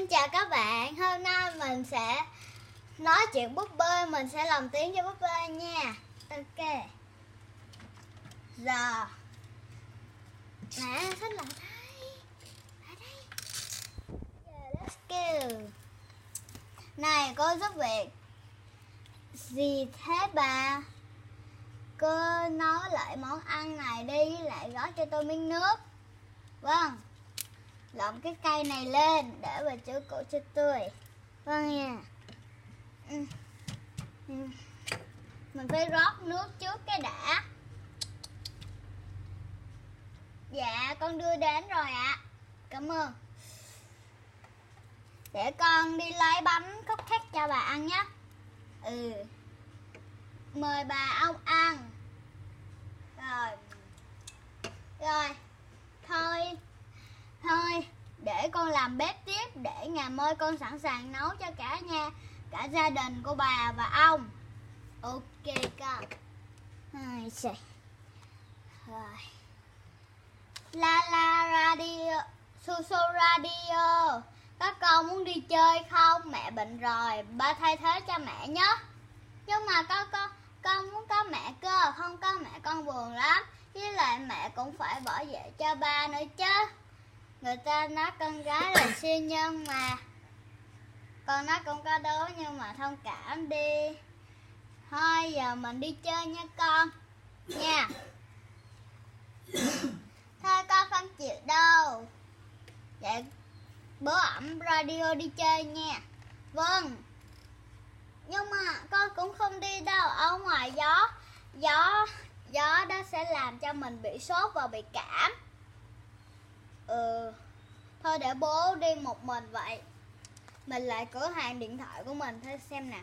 Xin chào các bạn, hôm nay mình sẽ nói chuyện búp bê, mình sẽ lồng tiếng cho búp bê nha. Ok. Giờ nè, thích lại đây. Lại đây. Giờ let's go. Này, cô giúp việc. Gì thế bà? Cô nói lại món ăn này đi, lại gói cho tôi miếng nước. Vâng. Lộn cái cây này lên để bà chữa cổ cho tôi. Vâng nha. Mình phải rót nước trước cái đã. Dạ con đưa đến rồi ạ. Cảm ơn. Để con đi lấy bánh cupcake cho bà ăn nhé. Mời bà ông ăn. Rồi. Thôi để con làm bếp tiếp, để ngày mai con sẵn sàng nấu cho cả gia đình của bà và ông. Ok con. Rồi. La la radio, su su radio. Các con muốn đi chơi không? Mẹ bệnh rồi, ba thay thế cho mẹ nhé. Nhưng mà con muốn có mẹ cơ, không có mẹ con buồn lắm. Với lại mẹ cũng phải bỏ về cho ba nữa chứ. Người ta nói con gái là siêu nhân mà. Con nói con có đố nhưng mà thông cảm đi. Thôi giờ mình đi chơi nha con. Nha. Thôi con không chịu đâu. Vậy bố ẩm radio đi chơi nha. Vâng. Nhưng mà con cũng không đi đâu. Ở ngoài gió đó sẽ làm cho mình bị sốt và bị cảm. Thôi để bố đi một mình vậy. Mình lại cửa hàng điện thoại của mình thôi xem nè.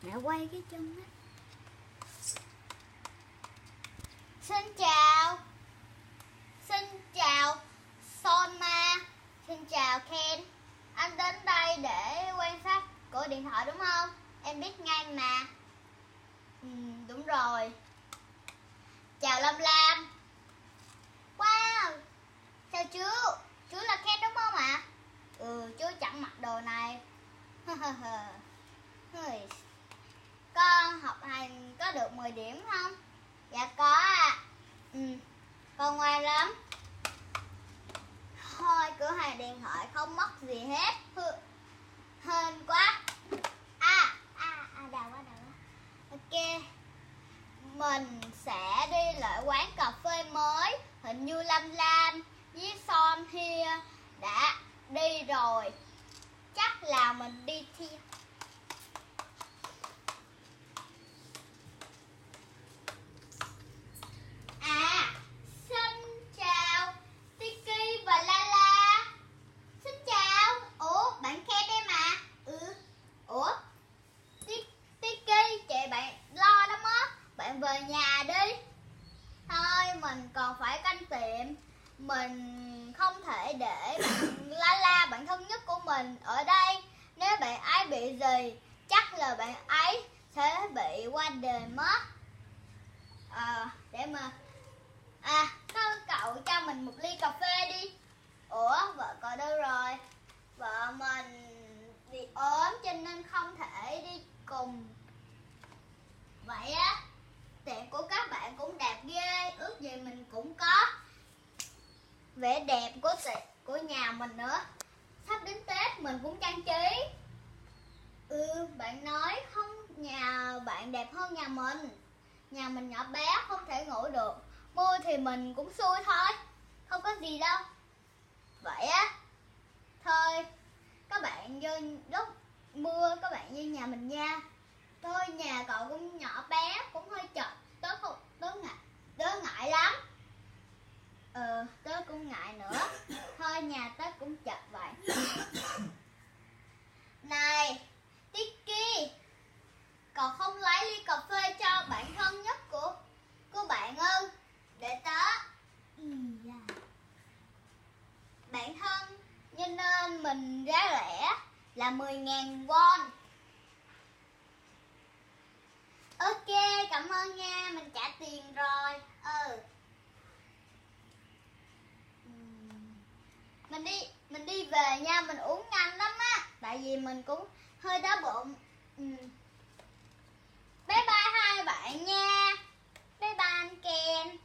Mẹ quay cái chân á. Xin chào Sona. Xin chào Ken. Anh đến đây để quan sát cửa điện thoại đúng không? Em biết ngay mà. Đúng rồi. Chào Lâm Lam. Wow. Chào chú là Ken đúng không ạ? Chú chẳng mặc đồ này. Con học hành có được 10 điểm không? Dạ có ạ. Con ngoan lắm. Thôi cửa hàng điện thoại không mất gì hết. Hên quá. Đau quá. Ok. Mình sẽ đi lại quán cà phê mới. Hình như Lâm Lam với Son Hia đã đi rồi. Chắc là mình đi theo. Xin chào Tiki và Lala. Xin chào. Ủa bạn Ken em à? Ủa Tiki, chị bạn lo lắm á. Bạn về nhà đi. Thôi mình còn phải canh tiệm. Mình không thể để bạn Lala, bạn thân nhất của mình ở đây. Nếu bạn ấy bị gì, chắc là bạn ấy sẽ bị qua đời mất. Để mà cậu cho mình một ly cà phê đi. Ủa vợ cậu đâu rồi? Vợ mình bị ốm cho nên không thể đi cùng. Vậy á, tiệm của các bạn cũng đẹp ghê. Ước gì mình cũng có vẻ đẹp của nhà mình nữa. Sắp đến Tết mình cũng trang trí. Bạn nói không, nhà bạn đẹp hơn nhà mình. Nhà mình nhỏ bé không thể ngủ được. Mưa thì mình cũng xui thôi. Không có gì đâu. Vậy á. Thôi các bạn vô lúc mưa các bạn vô nhà mình nha. Thôi nhà cậu cũng nhỏ bé, cũng hơi chật. Tớ ngại lắm. Tớ cũng ngại nữa. Thôi nhà tớ cũng chật vậy. Này Tiki, cậu không lấy ly cà phê cho bạn thân nhất của bạn ư? Để tớ. Bạn thân cho nên mình giá rẻ là 10.000 won. Ok, cảm ơn nha, mình trả tiền rồi. mình đi về nha, mình uống nhanh lắm á, tại vì mình cũng hơi đói bụng. Bye bye hai bạn nha. Bye bye anh Ken.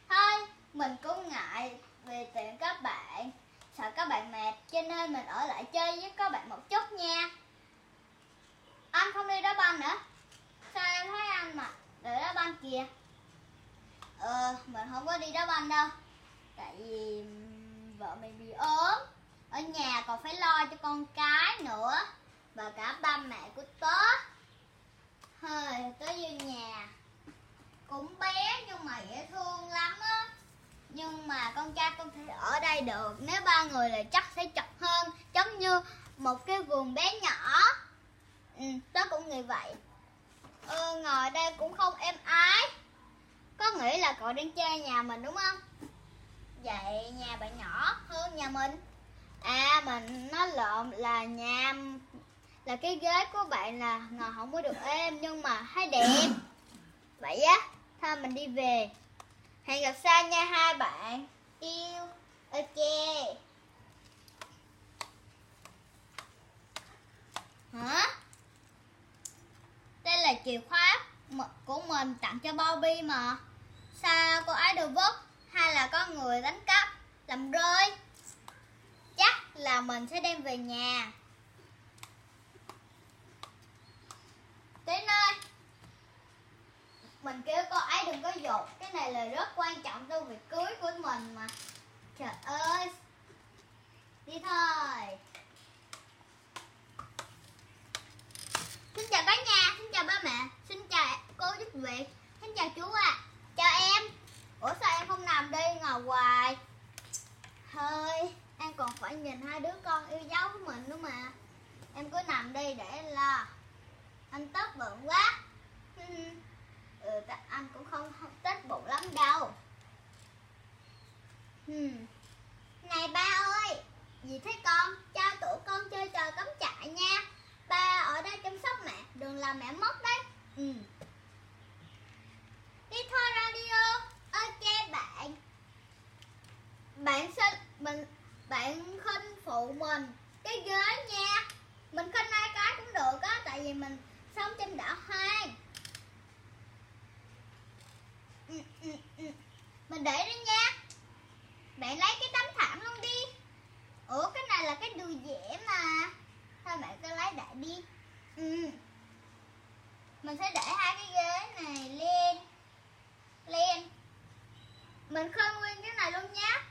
Thôi mình cũng ngại về tiện các bạn, sợ các bạn mệt cho nên mình ở lại chơi với các bạn một chút nha. Anh không đi đá banh nữa? Sao em thấy anh mà để đá banh kìa? Mình không có đi đá banh đâu, tại vì vợ mình bị ốm, ở nhà còn phải lo cho con cái nữa, và cả ba mẹ của tớ. Hơi tới vô nhà cũng bé nhưng mà dễ thương lắm á. Nhưng mà con trai không thể ở đây được, nếu ba người là chắc sẽ chật hơn, giống như một cái vườn bé nhỏ. Tớ cũng nghĩ vậy. Ngồi đây cũng không êm ái. Có nghĩ là cậu đang chơi nhà mình đúng không? Vậy nhà bạn nhỏ hơn nhà mình. À, mình nói lộn, là là cái ghế của bạn là ngồi không có được êm, nhưng mà thấy đẹp. Vậy á, thôi mình đi về. Hẹn gặp sau nha hai bạn yêu. Ok. Hả? Đây là chìa khóa của mình tặng cho Bobby mà. Sao cô ấy được vứt? Hay là có người đánh cắp làm rơi? Chắc là mình sẽ đem về nhà. Đến nơi. Mình kêu cô ấy đừng có dột, cái này là rất quan trọng trong việc cưới của mình mà. Trời ơi. Đi thôi. Xin chào cả nhà, xin chào ba mẹ, xin chào cô giúp việc, xin chào chú ạ. Chào em. Ủa sao em không nằm đi, ngồi hoài? Thôi, em còn phải nhìn hai đứa con yêu dấu của mình nữa mà. Em cứ nằm đi để em lo. Anh tốt bụng quá. Anh cũng không tốt bụng lắm đâu. Này ba ơi, gì thế con? Cho tụi con chơi trò cắm trại nha. Ba ở đây chăm sóc mẹ, đừng làm mẹ mất đấy. Đi thôi radio. Ok bạn. Bạn khinh phụ mình cái ghế nha. Mình khinh ai cái cũng được á, tại vì mình sống trên đảo hoang. Mình để đó nha. Bạn lấy cái tấm thảm luôn đi. Ủa cái này là cái đùi dẻ mà. Thôi bạn cứ lấy đại đi. Mình sẽ để hai cái ghế này lên. Mình khơi nguyên cái này luôn nhé.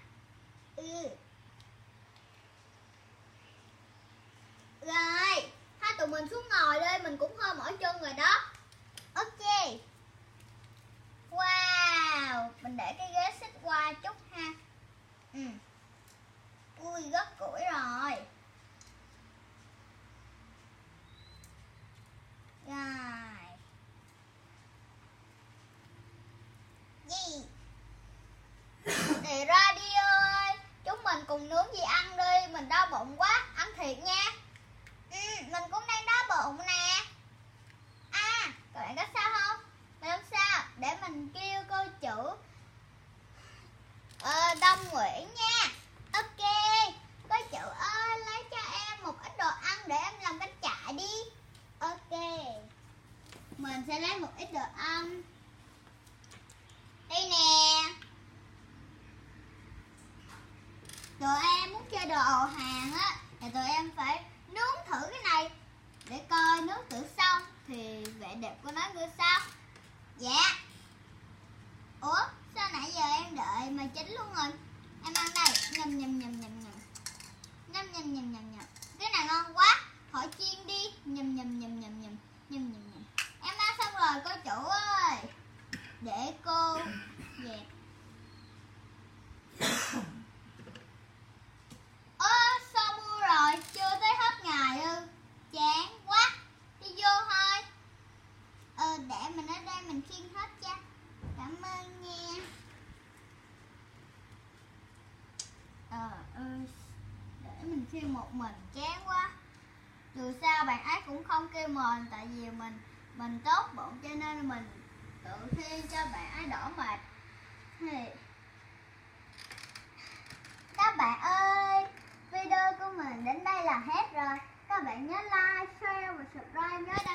Rồi, hai tụi mình xuống ngồi đây, mình cũng hơi mỏi chân rồi đó. Ok. Wow, mình để cái ghế xích qua chút ha. Ui, rất củi rồi. Rồi. Gì? Để radio ơi, chúng mình cùng nướng gì ăn đi, mình đau bụng quá, ăn thiệt nha. Mình cũng đang đau bụng nè. À, các bạn có sao không? Mình không sao, để mình kêu cô chủ Đông Nguyễn nha. Ok, cô chủ ơi, lấy cho em một ít đồ ăn để em làm cánh trại đi. Ok, mình sẽ lấy một ít đồ ăn. Đây nè. Tụi em muốn chơi đồ ồ hàng á, thì tụi em phải nướng thử cái này để coi nướng thử xong thì vẻ đẹp của nó như sao. Dạ. Ủa sao nãy giờ em đợi mà chín luôn rồi. Em ăn đây. Nhầm nhầm nhầm nhầm nhầm. Nhầm nhầm nhầm nhầm nhầm. Cái này ngon quá, hỏi chiên đi. Nhầm nhầm nhầm nhầm nhầm. Nhầm nhầm nhầm. Em ăn xong rồi cô chủ ơi, để cô dẹp. Sao mưa rồi, chưa tới hết ngày ư? Chán quá. Đi vô thôi. Để mình ở đây mình khiêng hết cho. Cảm ơn nha. Để mình khiêng một mình chán quá. Dù sao bạn ấy cũng không kêu mình, tại vì mình tốt bụng cho nên mình tự khiêng cho bạn ấy đỡ mệt. Các Các bạn ơi, video của mình đến đây là hết rồi. Các bạn nhớ like, share và subscribe nhớ